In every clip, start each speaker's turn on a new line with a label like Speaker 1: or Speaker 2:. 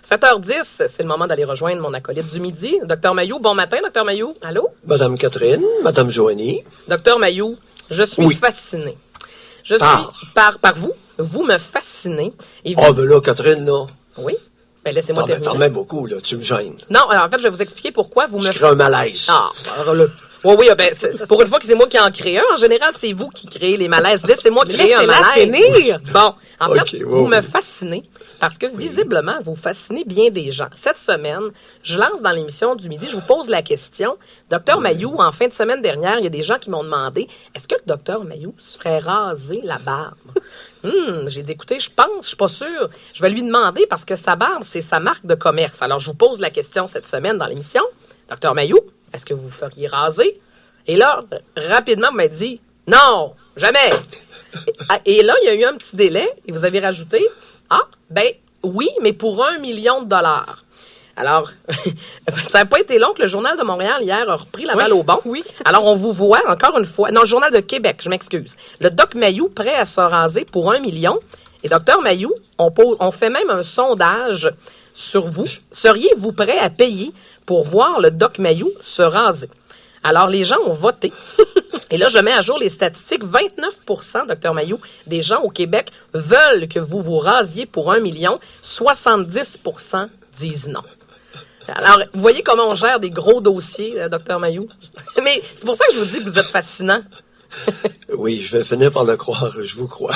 Speaker 1: 7h10, c'est le moment d'aller rejoindre mon acolyte du midi. Docteur Mailloux, bon matin, Docteur Mailloux. Allô?
Speaker 2: Madame Catherine, Madame Joanie.
Speaker 1: Docteur Mailloux, je suis fasciné. Je suis par vous. Vous me fascinez.
Speaker 2: Ben là, Catherine, là.
Speaker 1: Oui? Ben laissez-moi terminer.
Speaker 2: T'en mets beaucoup, là. Tu me gênes.
Speaker 1: Non, alors en fait, je vais vous expliquer pourquoi vous me...
Speaker 2: Je crée un malaise.
Speaker 1: Alors là... Oui, ben, pour une fois que c'est moi qui en crée un, en général, c'est vous qui créez les malaises. Laissez-moi créer un malaise. Finir. Bon, en fait, vous me fascinez parce que visiblement, vous fascinez bien des gens. Cette semaine, je lance dans l'émission du midi, je vous pose la question. Docteur Mailloux, en fin de semaine dernière, il y a des gens qui m'ont demandé, est-ce que le docteur Mailloux se ferait raser la barbe? J'ai dit, écoutez, je suis pas sûre. Je vais lui demander parce que sa barbe, c'est sa marque de commerce. Alors, je vous pose la question cette semaine dans l'émission. Docteur Mailloux, est-ce que vous feriez raser? Et là, rapidement, vous m'avez dit, non, jamais. Et là, il y a eu un petit délai et vous avez rajouté, oui, mais pour $1 million. Alors, ça n'a pas été long que le Journal de Montréal, hier, a repris la balle au bon. Oui. Alors, on vous voit encore une fois, non, le Journal de Québec, je m'excuse. Le Doc Mailloux prêt à se raser pour $1 million. Et Docteur Mailloux, on fait même un sondage sur vous. Seriez-vous prêt à payer pour voir le Doc Mailloux se raser? Alors, les gens ont voté. Et là, je mets à jour les statistiques. 29%, Docteur Mailloux, des gens au Québec veulent que vous vous rasiez pour $1 million. 70% disent non. Alors, vous voyez comment on gère des gros dossiers, Docteur Mailloux? Mais c'est pour ça que je vous dis que vous êtes fascinant.
Speaker 2: Oui, je vais finir par le croire, je vous crois.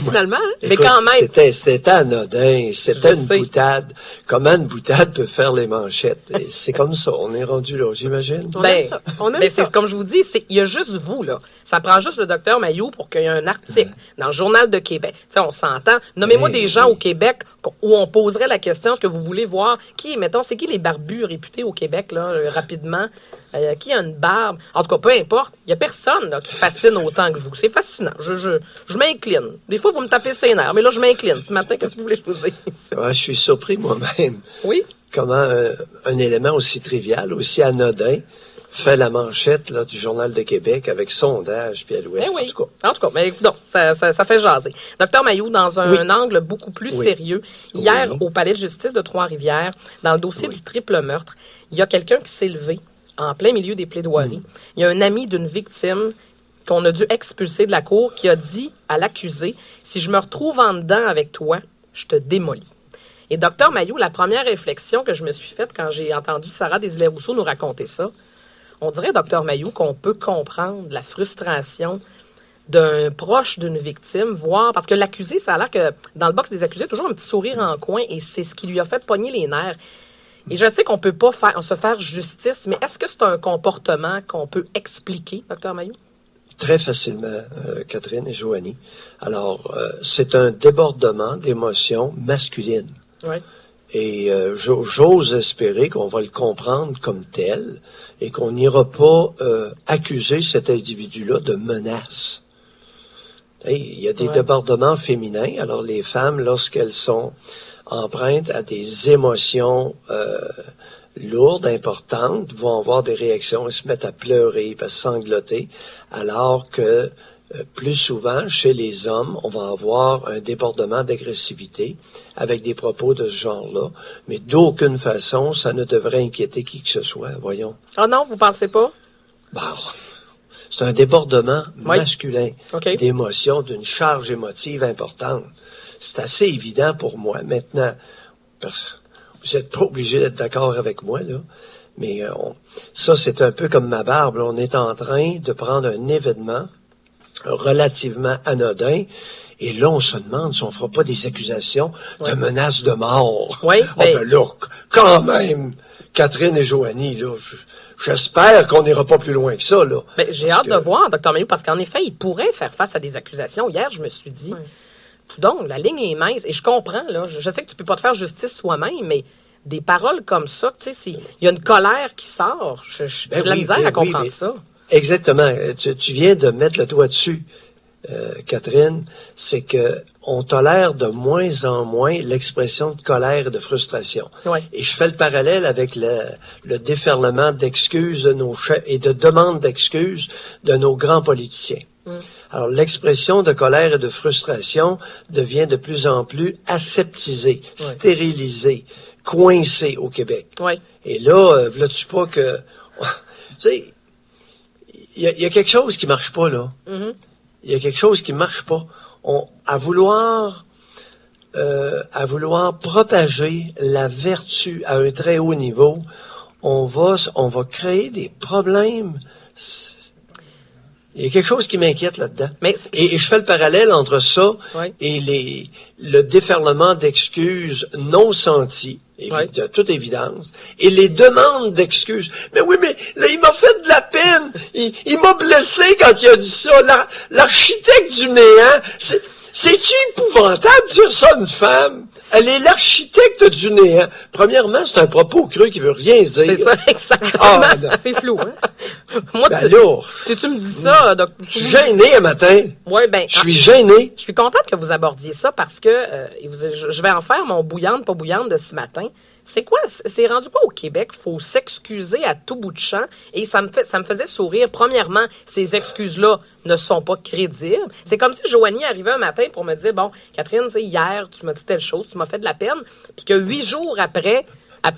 Speaker 1: Finalement, hein?
Speaker 2: Écoute,
Speaker 1: mais quand même.
Speaker 2: C'était anodin, c'était une boutade. Comment une boutade peut faire les manchettes? Et c'est comme ça, on est rendu là, j'imagine.
Speaker 1: On aime ça. C'est comme je vous dis, il y a juste vous, là. Ça prend juste le docteur Mailloux pour qu'il y ait un article dans le Journal de Québec. Tu sais, on s'entend. Nommez-moi des gens au Québec où on poserait la question, est-ce que vous voulez voir c'est qui les barbus réputés au Québec, là, rapidement? Qui a une barbe? En tout cas, peu importe. Il n'y a personne là, qui fascine autant que vous. C'est fascinant. Je m'incline. Des fois, vous me tapez ses nerfs, mais là, je m'incline. Ce matin, qu'est-ce que vous voulez que je vous dise?
Speaker 2: Je suis surpris moi-même.
Speaker 1: Oui?
Speaker 2: Comment un élément aussi trivial, aussi anodin, fait la manchette là, du Journal de Québec avec sondage puis alouette.
Speaker 1: Oui. En tout cas, mais non, ça fait jaser. Docteur Mailloux, dans un angle beaucoup plus sérieux, hier, au Palais de justice de Trois-Rivières, dans le dossier du triple meurtre, il y a quelqu'un qui s'est levé en plein milieu des plaidoiries. Il y a un ami d'une victime qu'on a dû expulser de la cour qui a dit à l'accusé, si je me retrouve en dedans avec toi, je te démolis. Et Docteur Mailloux, la première réflexion que je me suis faite quand j'ai entendu Sarah Desilets-Rousseau nous raconter ça, on dirait, Docteur Mailloux, qu'on peut comprendre la frustration d'un proche d'une victime, voire... Parce que l'accusé, ça a l'air que dans le box des accusés, toujours un petit sourire en coin et c'est ce qui lui a fait pogner les nerfs. Et je sais qu'on ne peut pas se faire justice, mais est-ce que c'est un comportement qu'on peut expliquer, Docteur Mailloux?
Speaker 2: Très facilement, Catherine et Joanie. Alors, c'est un débordement d'émotions masculines.
Speaker 1: Oui.
Speaker 2: Et j'ose espérer qu'on va le comprendre comme tel et qu'on n'ira pas accuser cet individu-là de menace. Il y a des débordements féminins. Alors, les femmes, lorsqu'elles sont empreintes à des émotions lourdes, importantes, vont avoir des réactions, elles se mettent à pleurer, à sangloter, alors que plus souvent, chez les hommes, on va avoir un débordement d'agressivité avec des propos de ce genre-là, mais d'aucune façon, ça ne devrait inquiéter qui que ce soit, voyons.
Speaker 1: Ah non, vous pensez pas?
Speaker 2: C'est un débordement masculin d'émotions, d'une charge émotive importante. C'est assez évident pour moi. Maintenant, vous n'êtes pas obligé d'être d'accord avec moi, là. Mais ça, c'est un peu comme ma barbe. On est en train de prendre un événement relativement anodin. Et là, on se demande si on ne fera pas des accusations de menaces de mort.
Speaker 1: Oui,
Speaker 2: là, quand même, Catherine et Joanie, là, j'espère qu'on n'ira pas plus loin que ça, là.
Speaker 1: Mais j'ai hâte de voir, Dr. Mailloux, parce qu'en effet, il pourrait faire face à des accusations. Hier, je me suis dit, donc, la ligne est mince. Et je comprends, là. Je sais que tu ne peux pas te faire justice soi-même, mais des paroles comme ça, tu sais, il y a une colère qui sort. J'ai de la misère à comprendre ça.
Speaker 2: Exactement. Tu viens de mettre le doigt dessus, Catherine. C'est que on tolère de moins en moins l'expression de colère et de frustration.
Speaker 1: Oui.
Speaker 2: Et je fais le parallèle avec le déferlement d'excuses de nos chefs et de demandes d'excuses de nos grands politiciens. Alors, l'expression de colère et de frustration devient de plus en plus aseptisée, stérilisée, coincée au Québec.
Speaker 1: Oui.
Speaker 2: Et là, veux-tu pas que... Tu sais, il y a quelque chose qui marche pas, là. Il y a quelque chose qui marche pas. À vouloir propager la vertu à un très haut niveau, on va créer des problèmes. Il y a quelque chose qui m'inquiète là-dedans. Et je fais le parallèle entre ça et le déferlement d'excuses non senties, de toute évidence, et les demandes d'excuses. Mais oui, mais là, il m'a fait de la peine. Il m'a blessé quand il a dit ça. L'architecte du néant, c'est-tu épouvantable de dire ça à une femme? Elle est l'architecte du néant. Premièrement, c'est un propos creux qui veut rien dire.
Speaker 1: C'est ça, exactement. C'est flou, hein? Moi, si tu me dis ça, donc,
Speaker 2: je suis gêné un matin.
Speaker 1: Ouais, ben.
Speaker 2: Je suis gêné.
Speaker 1: Je suis contente que vous abordiez ça parce que je vais en faire mon bouillante, pas bouillante de ce matin. C'est quoi? C'est rendu quoi au Québec? Il faut s'excuser à tout bout de champ. Et ça me faisait sourire. Premièrement, ces excuses-là ne sont pas crédibles. C'est comme si Joanie arrivait un matin pour me dire, bon, Catherine, hier, tu m'as dit telle chose, tu m'as fait de la peine. Puis que 8 jours après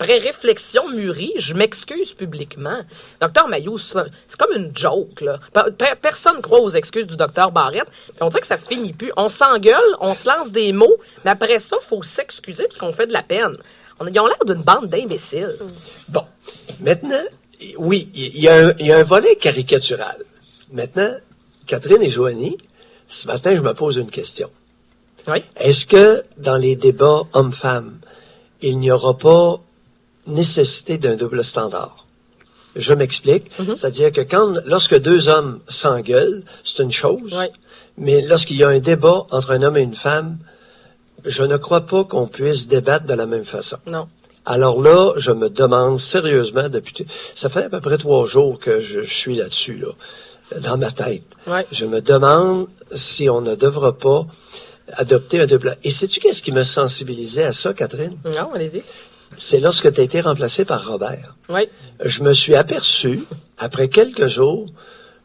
Speaker 1: réflexion mûrie, je m'excuse publiquement. Docteur Mailloux, c'est comme une joke, là. Personne ne croit aux excuses du docteur Barrette. Puis on dirait que ça finit plus. On s'engueule, on se lance des mots, mais après ça, il faut s'excuser parce qu'on fait de la peine. Ils ont l'air d'une bande d'imbéciles.
Speaker 2: Bon. Maintenant, oui, il y a un volet caricatural. Maintenant, Catherine et Joanie, ce matin, je me pose une question.
Speaker 1: Oui.
Speaker 2: Est-ce que dans les débats hommes-femmes, il n'y aura pas nécessité d'un double standard? Je m'explique. C'est-à-dire que lorsque deux hommes s'engueulent, c'est une chose.
Speaker 1: Oui.
Speaker 2: Mais lorsqu'il y a un débat entre un homme et une femme, je ne crois pas qu'on puisse débattre de la même façon.
Speaker 1: Non.
Speaker 2: Alors là, je me demande sérieusement ça fait à peu près 3 jours que je suis là-dessus, là, dans ma tête.
Speaker 1: Ouais.
Speaker 2: Je me demande si on ne devra pas adopter un double. Et sais-tu qu'est-ce qui me sensibilisait à ça, Catherine?
Speaker 1: Non, allez-y.
Speaker 2: C'est lorsque tu as été remplacé par Robert.
Speaker 1: Oui.
Speaker 2: Je me suis aperçu, après quelques jours,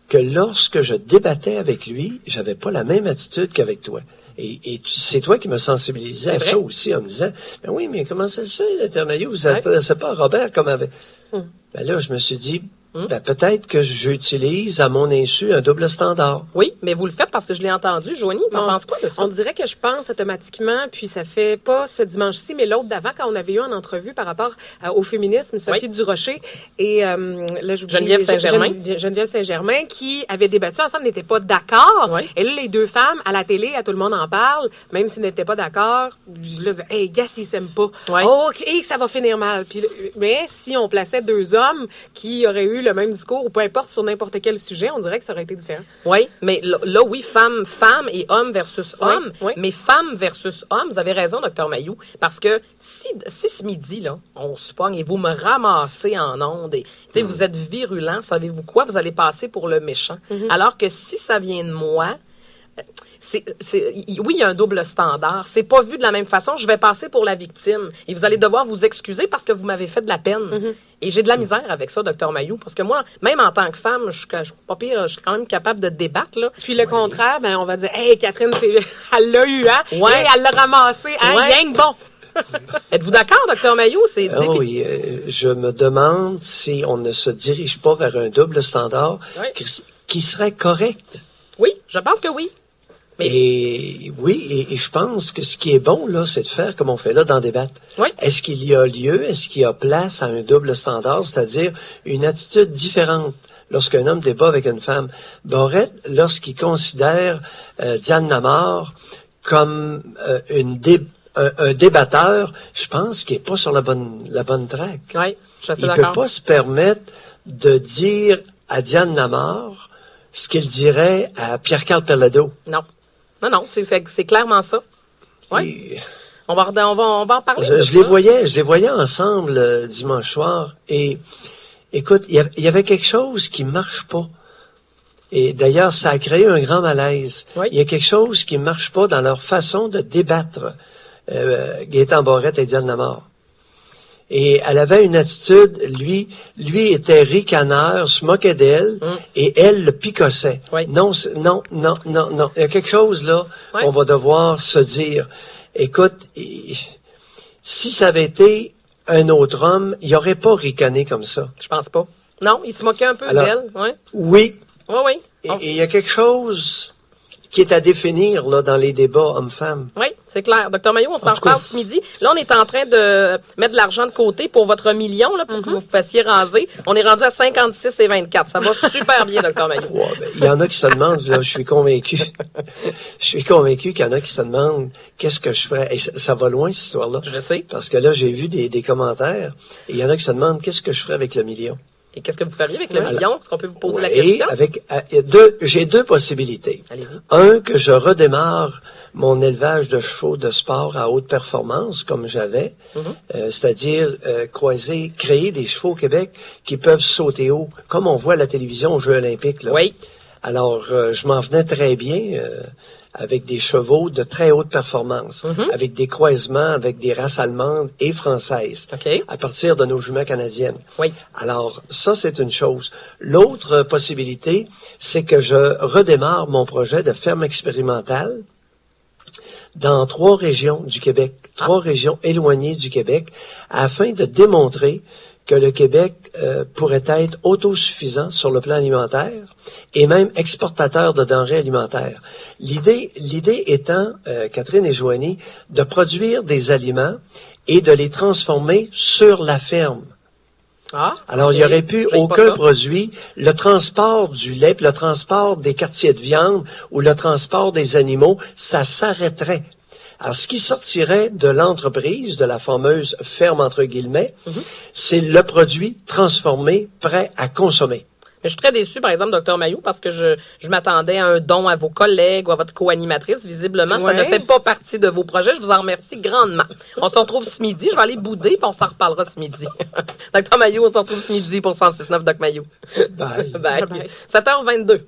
Speaker 2: que lorsque je débattais avec lui, j'avais pas la même attitude qu'avec toi. Et c'est toi qui me sensibilisais à ça aussi, en me disant, ben oui, mais comment ça se fait, Dr. Mailloux, vous n'adressez pas à Robert comme avec... Ben là, je me suis dit, ben peut-être que j'utilise à mon insu un double standard.
Speaker 1: Oui, mais vous le faites parce que je l'ai entendu. Joanie, t'en penses quoi de ça?
Speaker 3: On dirait que je pense automatiquement, puis ça fait pas ce dimanche-ci, mais l'autre d'avant, quand on avait eu en entrevue par rapport au féminisme, Sophie Durocher et là,
Speaker 1: Geneviève Saint-Germain.
Speaker 3: Geneviève Saint-Germain, qui avaient débattu ensemble, n'étaient pas d'accord.
Speaker 1: Oui.
Speaker 3: Et là, les deux femmes, à la télé, à tout le monde en parle, même s'ils n'étaient pas d'accord, je leur disais, hey, gars, s'ils s'aiment pas.
Speaker 1: Oui.
Speaker 3: Oh, OK, ça va finir mal. Puis, mais si on plaçait deux hommes qui auraient eu le même discours, ou peu importe, sur n'importe quel sujet, on dirait que ça aurait été différent.
Speaker 1: Oui, mais là, oui, femme et homme versus homme, mais femme versus homme, vous avez raison, Dr. Mailloux, parce que si ce midi, là, on se pogne et vous me ramassez en ondes, et vous êtes virulent, savez-vous quoi? Vous allez passer pour le méchant. Alors que si ça vient de moi... oui, il y a un double standard. C'est pas vu de la même façon. Je vais passer pour la victime. Et vous allez devoir vous excuser parce que vous m'avez fait de la peine. Et j'ai de la misère avec ça, Dr. Mailloux, parce que moi, même en tant que femme, je suis pas pire, je suis quand même capable de débattre, là.
Speaker 3: Puis le contraire, ben, on va dire, hey, Catherine, elle l'a eu, hein?
Speaker 1: Ouais.
Speaker 3: Hey, elle l'a ramassé, hein? Rien que bon.
Speaker 1: Êtes-vous d'accord, Dr. Mailloux?
Speaker 2: Oui, je me demande si on ne se dirige pas vers un double standard qui serait correct.
Speaker 1: Oui, je pense que oui. Mais...
Speaker 2: Et je pense que ce qui est bon, là, c'est de faire comme on fait là, d'en débattre.
Speaker 1: Oui.
Speaker 2: Est-ce qu'il y a lieu, est-ce qu'il y a place à un double standard, c'est-à-dire une attitude différente lorsqu'un homme débat avec une femme? Barrette, lorsqu'il considère Diane Lamar comme un débatteur, je pense qu'il n'est pas sur la bonne track.
Speaker 1: Oui, je suis assez
Speaker 2: d'accord. Il ne peut pas se permettre de dire à Diane Lamar ce qu'il dirait à Pierre-Carl Perledo.
Speaker 1: Non, c'est clairement ça. Oui. On va en parler.
Speaker 2: Je les voyais ensemble dimanche soir. Et écoute, il y avait quelque chose qui marche pas. Et d'ailleurs, ça a créé un grand malaise.
Speaker 1: Oui.
Speaker 2: Il y a quelque chose qui marche pas dans leur façon de débattre, Gaétan Barrette et Diane Lamar. Et elle avait une attitude, lui était ricaneur, se moquait d'elle, et elle le picossait.
Speaker 1: Oui.
Speaker 2: Non. Il y a quelque chose là qu'on va devoir se dire. Écoute, si ça avait été un autre homme, il n'aurait pas ricané comme ça.
Speaker 1: Je pense pas. Non, il se moquait un peu d'elle. Ouais.
Speaker 2: Oui.
Speaker 1: Oui.
Speaker 2: Et il y a quelque chose qui est à définir là dans les débats hommes-femmes.
Speaker 1: Oui, c'est clair. Docteur Mailloux, on s'en reparle ce midi. Là, on est en train de mettre de l'argent de côté pour votre million, là, pour que vous vous fassiez raser. On est rendu à 56 et 24. Ça va super bien, Docteur Mailloux.
Speaker 2: Ouais, il y en a qui se demandent, là, je suis convaincu qu'il y en a qui se demandent qu'est-ce que je ferais. Et ça va loin, cette histoire-là.
Speaker 1: Je sais.
Speaker 2: Parce que là, j'ai vu des commentaires, et il y en a qui se demandent qu'est-ce que je ferais avec le million.
Speaker 1: Et qu'est-ce que vous feriez avec le million? Est-ce qu'on peut vous poser la
Speaker 2: question? J'ai deux possibilités.
Speaker 1: Allez-y.
Speaker 2: Un, que je redémarre mon élevage de chevaux de sport à haute performance, comme j'avais, c'est-à-dire créer des chevaux au Québec qui peuvent sauter haut, comme on voit à la télévision aux Jeux olympiques. Là.
Speaker 1: Oui.
Speaker 2: Alors, je m'en venais très bien avec des chevaux de très haute performance, avec des croisements avec des races allemandes et françaises, à partir de nos juments canadiennes.
Speaker 1: Oui.
Speaker 2: Alors, ça, c'est une chose. L'autre possibilité, c'est que je redémarre mon projet de ferme expérimentale dans 3 régions du Québec, 3 régions éloignées du Québec, afin de démontrer que le Québec pourrait être autosuffisant sur le plan alimentaire et même exportateur de denrées alimentaires. L'idée étant, Catherine et Joanie, de produire des aliments et de les transformer sur la ferme. Alors, il n'y aurait pu aucun produit. Le transport du lait, le transport des quartiers de viande ou le transport des animaux, ça s'arrêterait. Alors, ce qui sortirait de l'entreprise, de la fameuse ferme entre guillemets, c'est le produit transformé, prêt à consommer.
Speaker 1: Je suis très déçue, par exemple, Dr Mailloux, parce que je m'attendais à un don à vos collègues ou à votre co-animatrice. Visiblement, ça ne fait pas partie de vos projets. Je vous en remercie grandement. On se retrouve ce midi. Je vais aller bouder, puis on s'en reparlera ce midi. Dr Mailloux, on se retrouve ce midi pour 106.9 Doc Mailloux.
Speaker 2: Bye.
Speaker 1: Bye. 7h22.